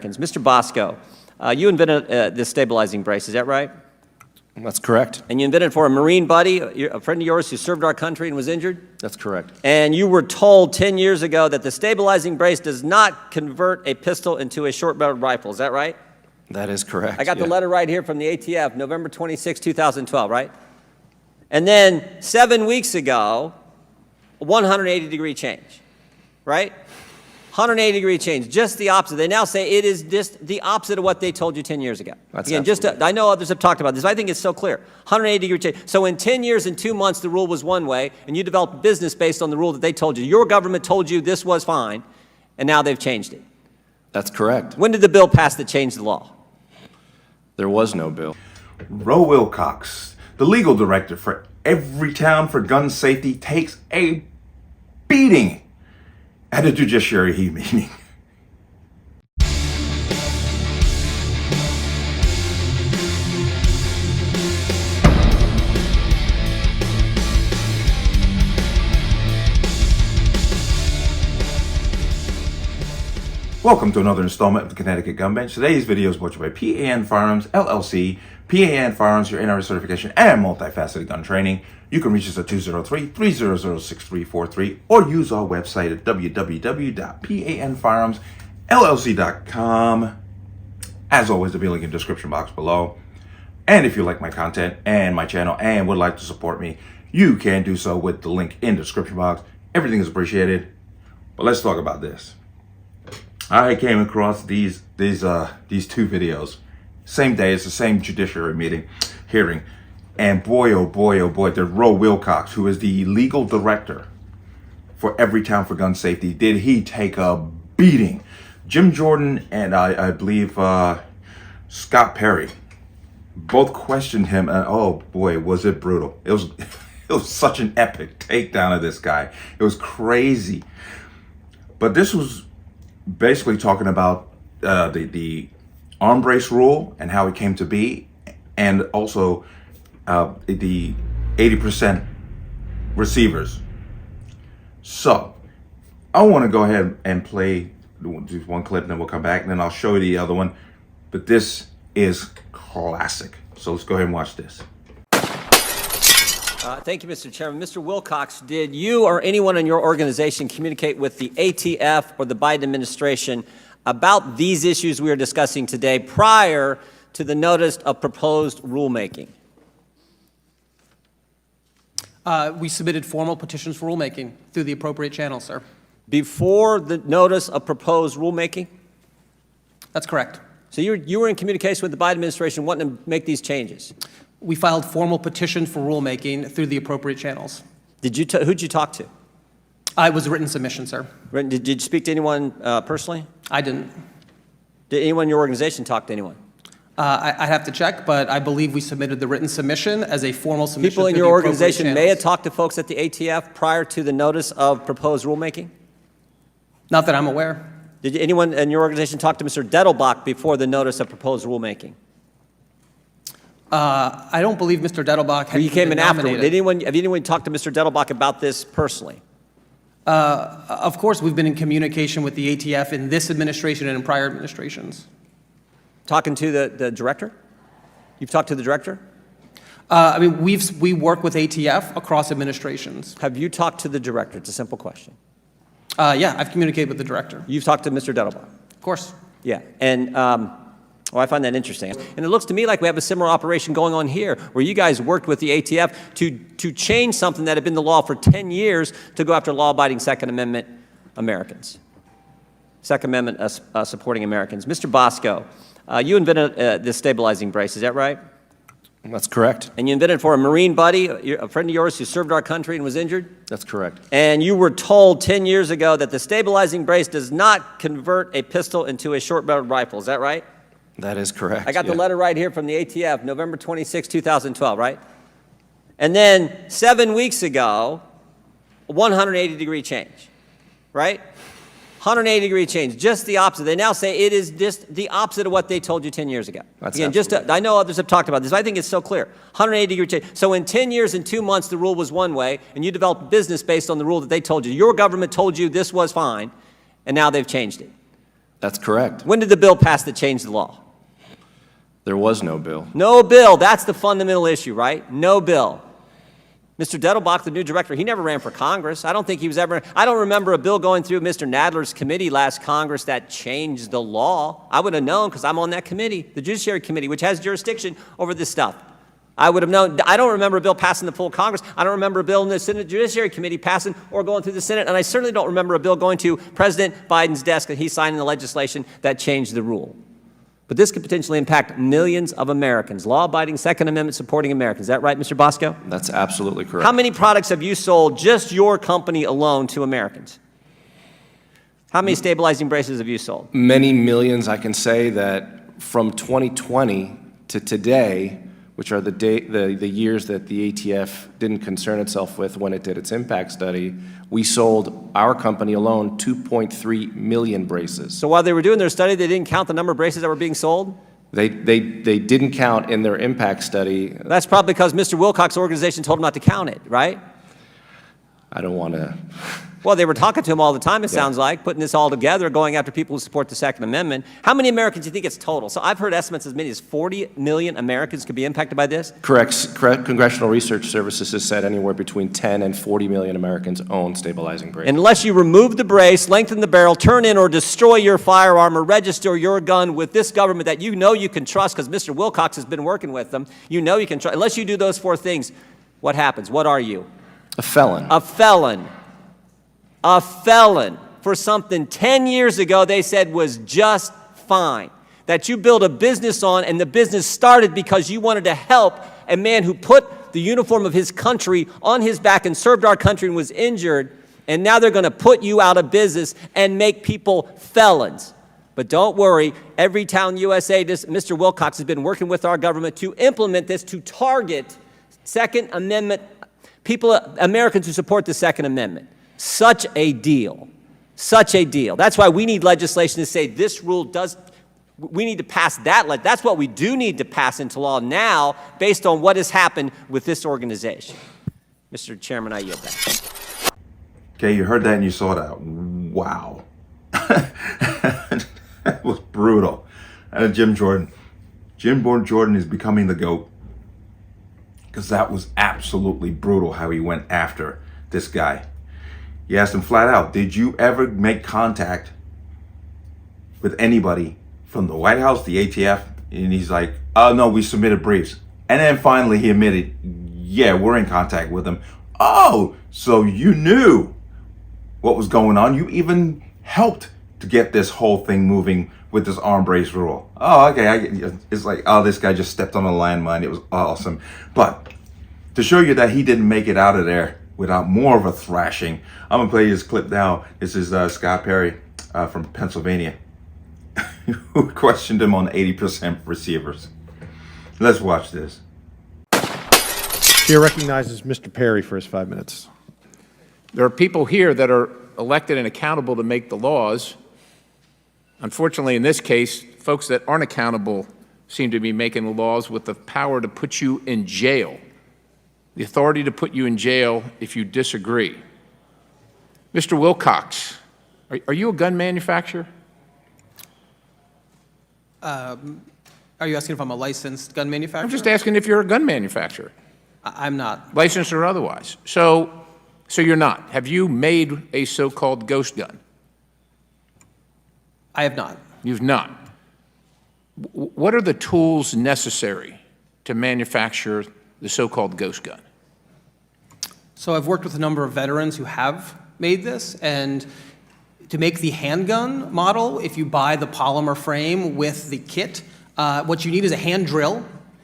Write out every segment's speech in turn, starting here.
Americans. Mr. Bosco, you invented this stabilizing brace, is that right? That's correct. And you invented it for a Marine buddy, a friend of yours who served our country and was injured? That's correct. And you were told 10 years ago that the stabilizing brace does not convert a pistol into a short-barreled rifle, is that right? That is correct. I got the letter right here from the ATF, November 26, 2012, right? And then 7 weeks ago, a 180-degree change, right? 180-degree change, just the opposite. They now say it is just the opposite of what they told you 10 years ago. That's Again, I know others have talked about this. I think it's so clear. 180-degree change. So in 10 years and 2 months, the rule was one way, and you developed a business based on the rule that they told you. Your government told you this was fine, and now they've changed it. That's correct. When did the bill pass that changed the law? There was no bill. Rob Wilcox, the legal director for Everytown for gun safety, takes a beating at a judiciary meeting. Welcome to another installment of the Connecticut Gun Bench. Today's video is brought to you by P.A.N. Firearms, LLC. P.A.N. Firearms, your NRA certification and multifaceted gun training. You can reach us at 203-300-6343 or use our website at www.panfirearmsllc.com. As always, there'll be a link in the description box below. And if you like my content and my channel and would like to support me, you can do so with the link in the description box. Everything is appreciated. But let's talk about this. I came across these two videos. Same day, it's the same judiciary hearing. And boy, oh boy, there's Rob Wilcox, who is the legal director for Everytown for gun safety. Did he take a beating? Jim Jordan and I believe Scott Perry both questioned him, and oh boy, was it brutal. It was such an epic takedown of this guy. It was crazy. But this was basically talking about the arm brace rule and how it came to be, and also the 80% receivers. So I want to go ahead and play just one clip, and then we'll come back, and then I'll show you the other one. But this is classic. So let's go ahead and watch this. Thank you, Mr. Chairman. Mr. Wilcox, did you or anyone in your organization communicate with the ATF or the Biden administration about these issues we are discussing today prior to the notice of proposed rulemaking? We submitted formal petitions for rulemaking through the appropriate channels, sir. Before the notice of proposed rulemaking? That's correct. So you were in communication with the Biden administration wanting to make these changes? We filed formal petitions for rulemaking through the appropriate channels. Who'd you talk to? It was a written submission, sir. Did you speak to anyone personally? I didn't. Did anyone in your organization talk to anyone? I'd have to check, but I believe we submitted the written submission as a formal submission. People in your organization may have talked to folks at the ATF prior to the notice of proposed rulemaking? Not that I'm aware. Did anyone in your organization talk to Mr. Dettelbach before the notice of proposed rulemaking? I don't believe Mr. Dettelbach had You came in afterward. nominated. Have anyone talked to Mr. Dettelbach about this personally? Of course, we've been in communication with the ATF in this administration and in prior administrations. Talking to the director? You've talked to the director? I mean, we work with ATF across administrations. Have you talked to the director? It's a simple question. Yeah, I've communicated with the director. You've talked to Mr. Dettelbach? Of course. Yeah, and I find that interesting. And it looks to me like we have a similar operation going on here, where you guys worked with the ATF to change something that had been the law for 10 years to go after law-abiding Second Amendment Americans. Second Amendment supporting Americans. Mr. Bosco, you invented this stabilizing brace, is that right? That's correct. And you invented it for a Marine buddy, a friend of yours who served our country and was injured? That's correct. And you were told 10 years ago that the stabilizing brace does not convert a pistol into a short-barreled rifle, is that right? That is correct. I got the letter right here from the ATF, November 26, 2012, right? And then 7 weeks ago, a 180-degree change, right? 180-degree change, just the opposite. They now say it is just the opposite of what they told you 10 years ago. Again, I know others have talked about this. I think it's so clear. 180-degree change. So in 10 years and 2 months, the rule was one way, and you developed a business based on the rule that they told you. Your government told you this was fine, and now they've changed it. That's correct. When did the bill pass that changed the law? There was no bill. No bill. That's the fundamental issue, right? No bill. Mr. Dettelbach, the new director, he never ran for Congress. I don't think he was ever, I don't remember a bill going through Mr. Nadler's committee last Congress that changed the law. I would have known because I'm on that committee, the Judiciary Committee, which has jurisdiction over this stuff. I would have known. I don't remember a bill passing the full Congress. I don't remember a bill in the Senate Judiciary Committee passing or going through the Senate. And I certainly don't remember a bill going to President Biden's desk and he signing the legislation that changed the rule. But this could potentially impact millions of Americans, law-abiding, Second Amendment supporting Americans. Is that right, Mr. Bosco? That's absolutely correct. How many products have you sold, just your company alone, to Americans? How many stabilizing braces have you sold? Many millions. I can say that from 2020 to today, which are the years that the ATF didn't concern itself with when it did its impact study, we sold, our company alone, 2.3 million braces. So while they were doing their study, they didn't count the number of braces that were being sold? They didn't count in their impact study. That's probably because Mr. Wilcox's organization told them not to count it, right? I don't want to. Well, they were talking to him all the time, it sounds like, putting this all together, going after people who support the Second Amendment. How many Americans do you think it's total? So I've heard estimates as many as 40 million Americans could be impacted by this. Correct. Congressional Research Services has said anywhere between 10 and 40 million Americans own stabilizing braces. Unless you remove the brace, lengthen the barrel, turn in or destroy your firearm or register your gun with this government that you know you can trust because Mr. Wilcox has been working with them, you know you can trust. Unless you do those four things, what happens? What are you? A felon. A felon. A felon for something 10 years ago they said was just fine. That you built a business on, and the business started because you wanted to help a man who put the uniform of his country on his back and served our country and was injured, and now they're going to put you out of business and make people felons. But don't worry, Everytown, USA, Mr. Wilcox has been working with our government to implement this, to target Second Amendment people, Americans who support the Second Amendment. Such a deal. Such a deal. That's why we need legislation to say this rule does, we need to pass that. That's what we do need to pass into law now based on what has happened with this organization. Mr. Chairman, I yield back. Okay, you heard that and you saw that. Wow. That was brutal. And Jim Jordan is becoming the GOAT. Because that was absolutely brutal how he went after this guy. He asked him flat out, did you ever make contact with anybody from the White House, the ATF? And he's like, oh, no, we submitted briefs. And then finally he admitted, yeah, we're in contact with them. Oh, so you knew what was going on. You even helped to get this whole thing moving with this arm brace rule. Oh, okay. It's like, oh, this guy just stepped on a landmine. It was awesome. But to show you that he didn't make it out of there without more of a thrashing, I'm going to play this clip now. This is Scott Perry from Pennsylvania, who questioned him on 80% receivers. Let's watch this. Chair recognizes Mr. Perry for his 5 minutes. There are people here that are elected and accountable to make the laws. Unfortunately, in this case, folks that aren't accountable seem to be making the laws with the power to put you in jail, the authority to put you in jail if you disagree. Mr. Wilcox, are you a gun manufacturer? Are you asking if I'm a licensed gun manufacturer? I'm just asking if you're a gun manufacturer, I'm not. licensed or otherwise. So you're not. Have you made a so-called ghost gun? I have not. You've not. What are the tools necessary to manufacture the so-called ghost gun? So I've worked with a number of veterans who have made this, and to make the handgun model, if you buy the polymer frame with the kit, what you need is a hand drill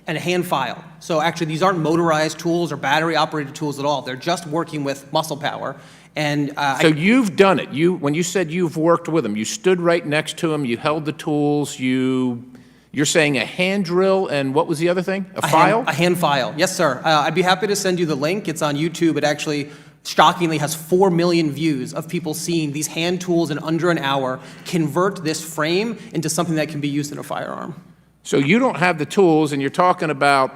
and a hand file. So actually, these aren't motorized tools or battery-operated tools at all. They're just working with muscle power. And so you've done it. When you said you've worked with them, you stood right next to them, you held the tools, you're saying a hand drill, and what was the other thing? A file? A hand file, yes, sir. I'd be happy to send you the link. It's on YouTube. It actually, shockingly, has 4 million views of people seeing these hand tools in under an hour convert this frame into something that can be used in a firearm. So you don't have the tools, and you're talking about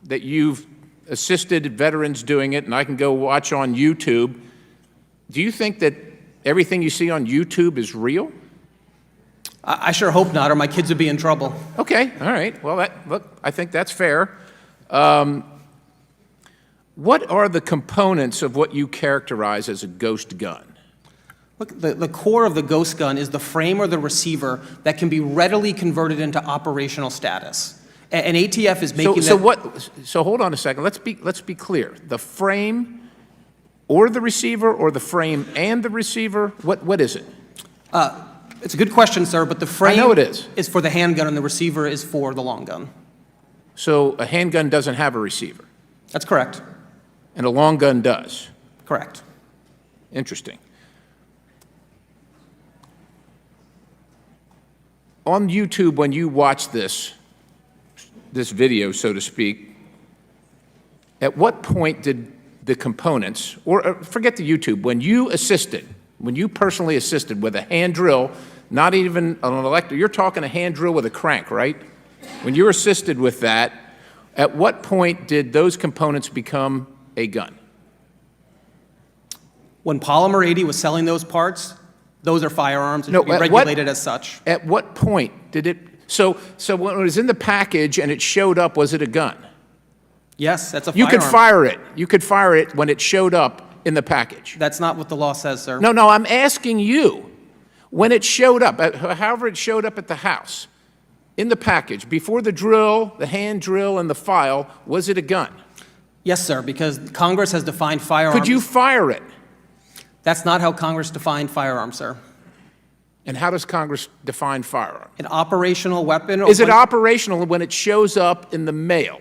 that you've assisted veterans doing it, and I can go watch on YouTube. Do you think that everything you see on YouTube is real? I sure hope not, or my kids would be in trouble. Okay, all right. Well, look, I think that's fair. What are the components of what you characterize as a ghost gun? Look, the core of the ghost gun is the frame or the receiver that can be readily converted into operational status. And ATF is making So hold on a second. Let's be clear. The frame or the receiver, or the frame and the receiver? What is it? It's a good question, sir, but the frame I know it is for the handgun and the receiver is for the long gun. So a handgun doesn't have a receiver, That's correct. and a long gun does. Correct. Interesting. On YouTube, when you watch this video, so to speak, at what point did the components, or forget the YouTube, when you personally assisted with a hand drill, not even an electric, you're talking a hand drill with a crank, right? When you were assisted with that, at what point did those components become a gun? When Polymer 80 was selling those parts, those are firearms and should be regulated as such. At what point did it, so when it was in the package and it showed up, was it a gun? Yes, that's a You firearm. could fire it. You could fire it when it showed up in the package. That's not what the law says, sir. No, I'm asking you, when it showed up, however it showed up at the house, in the package, before the drill, the hand drill, and the file, was it a gun? Yes, sir, because Congress has defined firearms. Could you fire it? That's not how Congress defined firearms, sir. And how does Congress define firearm? An operational weapon. Is it operational when it shows up in the mail?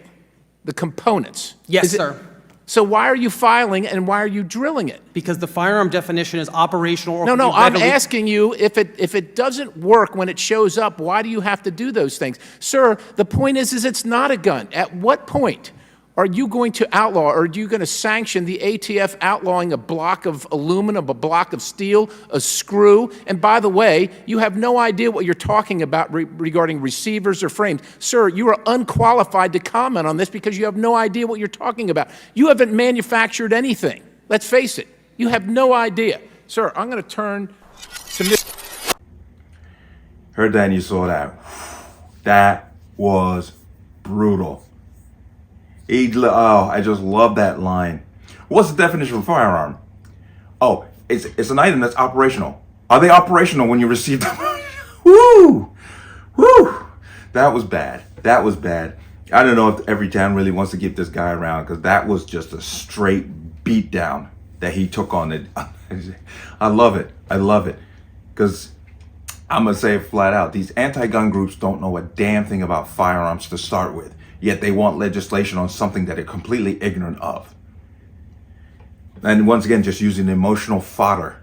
The components? Yes, sir. So why are you filing and why are you drilling it? Because the firearm definition is operational. Or No, can be I'm asking you, if it doesn't work when it shows up, why do you have to do those things? Sir, the point is it's not a gun. At what point are you going to outlaw, or are you going to sanction the ATF outlawing a block of aluminum, a block of steel, a screw? And by the way, you have no idea what you're talking about regarding receivers or frames. Sir, you are unqualified to comment on this because you have no idea what you're talking about. You haven't manufactured anything. Let's face it. You have no idea. Sir, I'm going to turn to Mr. Heard that and you saw that. That was brutal. I just love that line. What's the definition of a firearm? Oh, it's an item that's operational. Are they operational when you receive them? Woo! Woo! That was bad. That was bad. I don't know if Everytown really wants to keep this guy around, because that was just a straight beatdown that he took on it. I love it. I love it. Because I'm going to say it flat out. These anti-gun groups don't know a damn thing about firearms to start with. Yet they want legislation on something that they're completely ignorant of. And once again, just using emotional fodder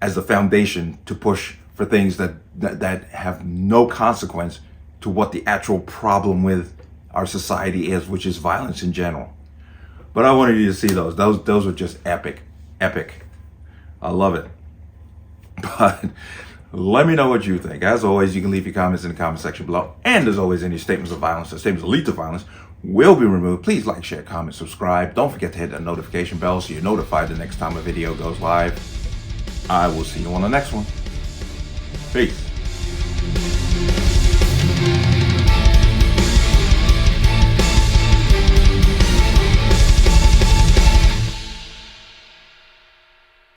as the foundation to push for things that have no consequence to what the actual problem with our society is, which is violence in general. But I wanted you to see those. Those were just epic. Epic. I love it. But let me know what you think. As always, you can leave your comments in the comment section below. And as always, any statements of violence or statements that lead to violence will be removed. Please like, share, comment, subscribe. Don't forget to hit that notification bell so you're notified the next time a video goes live. I will see you on the next one. Peace.